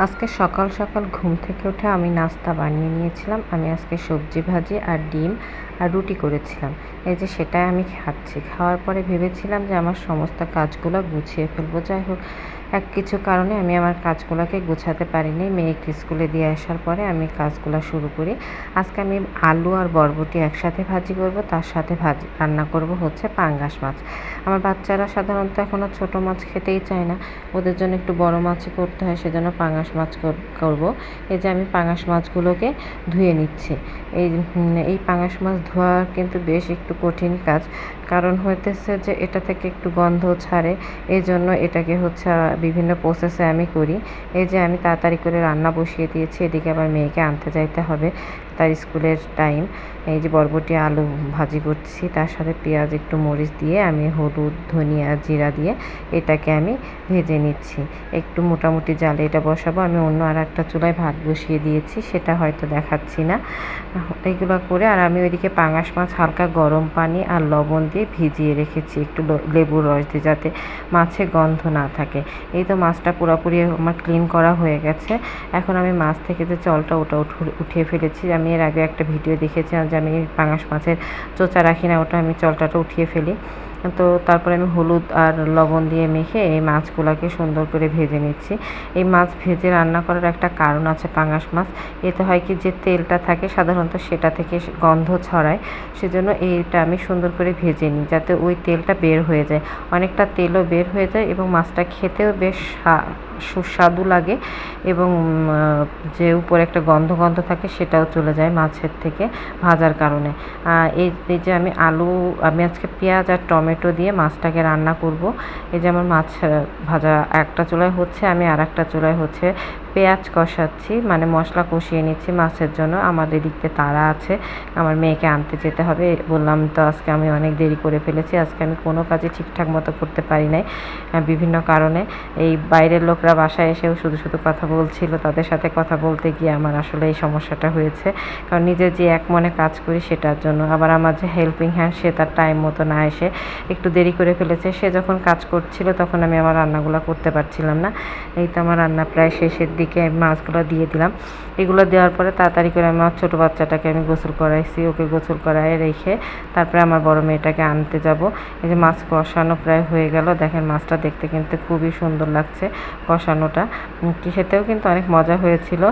আজকে সকাল সকাল ঘুম থেকে উঠে আমি নাস্তা বানিয়ে নিয়েছিলাম। আমি আজকে সবজি ভাজি আর ডিম আর রুটি করেছিলাম। এই যে সেটাই আমি খাচ্ছি। খাওয়ার পরে ভেবেছিলাম যে আমার সমস্ত কাজগুলো গুছিয়ে ফেলবো। যাই হোক, কিছু কারণে আমি আমার কাজগুলোকে গুছাতে পারিনি। মেয়েকে স্কুলে দিয়ে আসার পরে আমি কাজগুলো শুরু করি। আজকে আমি আলু আর বরবটি একসাথে ভাজি করব, তার সাথে রান্না করব হচ্ছে পাঙ্গাস মাছ। আমার বাচ্চারা সাধারণত এখনও ছোট মাছ খেতেই চায় না, ওদের জন্য একটু বড় মাছই করতে হয়, সেজন্য পাঙ্গাস মাছ করব। এই যে আমি পাঙ্গাস মাছগুলোকে ধুয়ে নিচ্ছি। এই পাঙ্গাস মাছ ধোয়া কিন্তু বেশ একটু কঠিন কাজ, কারণ হইতেছে যে এটা থেকে একটু গন্ধ ছাড়ে, এই জন্য এটাকে হচ্ছে বিভিন্ন প্রসেসে আমি করি। এই যে আমি তাড়াতাড়ি করে রান্না বসিয়ে দিয়েছি, এদিকে আবার মেয়েকে আনতে যাইতে হবে, তার স্কুলের টাইম। এই যে বরবটি আলু ভাজি করছি, তার সাথে পেঁয়াজ একটু মরিচ দিয়ে আমি হলুদ ধনিয়া জিরা দিয়ে এটাকে আমি ভেজে নিচ্ছি। একটু মোটামুটি জালে এটা বসাবো। আমি অন্য আর একটা চুলায় ভাত বসিয়ে দিয়েছি, সেটা হয়তো দেখাচ্ছি না। এগুলো করে আর আমি ওইদিকে পাঙ্গাস মাছ হালকা গরম পানি আর লবণ দিয়ে ভিজিয়ে রেখেছি, একটু লেবুর রস দিয়ে, যাতে মাছে গন্ধ না থাকে। এই তো মাছটা পুরোপুরি আমার ক্লিন করা হয়ে গেছে। এখন আমি মাছ থেকে যে জলটা ওটা উঠিয়ে ফেলেছি। আমি এর আগে একটা ভিডিও দেখেছিলাম যে আমি পাঙ্গাস মাছের চোচা রাখি না, ওটা আমি জলটা উঠিয়ে ফেলি। তো তারপরে আমি হলুদ আর লবণ দিয়ে মেখে এই মাছগুলোকে সুন্দর করে ভেজে নিচ্ছি। এই মাছ ভেজে রান্না করার একটা কারণ আছে। পাঙ্গাস মাছ এতে হয় কি, যে তেলটা থাকে সাধারণত সেটা থেকে গন্ধ ছড়ায়, সেজন্য এইটা আমি সুন্দর করে ভেজে নিই, যাতে ওই তেলটা বের হয়ে যায়। অনেকটা তেলও বের হয়ে যায় এবং মাছটা খেতেও বেশ সুস্বাদু লাগে, এবং যে উপরে একটা গন্ধ থাকে সেটাও চলে যায় মাছের থেকে ভাজার কারণে। এই যে আমি আজকে পেঁয়াজ আর টমেটো দিয়ে মাছটাকে রান্না করব। এই যে আমার মাছ ভাজা একটা চুলায় হচ্ছে, আমি আর একটা চুলায় হচ্ছে পেঁয়াজ কষাচ্ছি, মানে মশলা কষিয়ে নিচ্ছি মাছের জন্য। আমার এদিকে তাড়া আছে, আমার মেয়েকে আনতে যেতে হবে। বললাম তো আজকে আমি অনেক দেরি করে ফেলেছি। আজকে আমি কোনো কাজই ঠিকঠাক মতো করতে পারি নাই বিভিন্ন কারণে। এই বাইরের লোকরা বাসায় এসেও শুধু কথা বলছিল, তাদের সাথে কথা বলতে গিয়ে আমার আসলে এই সমস্যাটা হয়েছে। কারণ নিজে যে এক মনে কাজ করি সেটার জন্য, আবার আমার যে হেল্পিং হ্যান্ড সে তার টাইম মতো না এসে একটু দেরি করে ফেলেছে। সে যখন কাজ করছিল তখন আমি আমার রান্নাগুলো করতে পারছিলাম না। এই তো আমার রান্না প্রায় শেষের দিকে, আমি মাছগুলো দিয়ে দিলাম। এগুলো দেওয়ার পরে তাড়াতাড়ি করে আমার ছোটো বাচ্চাটাকে আমি গোসল করাইছি, ওকে গোসল করায় রেখে তারপরে আমার বড় মেয়েটাকে আনতে যাব। এই যে মাছ কষানো প্রায় হয়ে গেল। দেখেন মাছটা দেখতে কিন্তু খুবই সুন্দর লাগছে কষানোটা, খেতেও কিন্তু অনেক মজা হয়েছিল।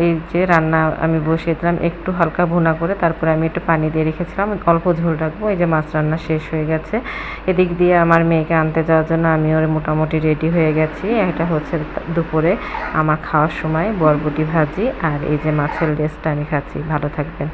এই যে রান্না আমি বসিয়ে দিলাম একটু হালকা ভুনা করে, তারপরে আমি একটু পানি দিয়ে রেখেছিলাম, অল্প ঝোল রাখবো। এই যে মাছ রান্না শেষ হয়ে গেছে। এদিক দিয়ে আমার মেয়েকে আনতে যাওয়ার জন্য আমি ওর মোটামুটি রেডি হয়ে গেছি। এটা হচ্ছে দুপুরে আমার খাওয়ার সময় বরবটি ভাজি আর এই যে মাছের লেজটা আমি খাচ্ছি। ভালো থাকবেন।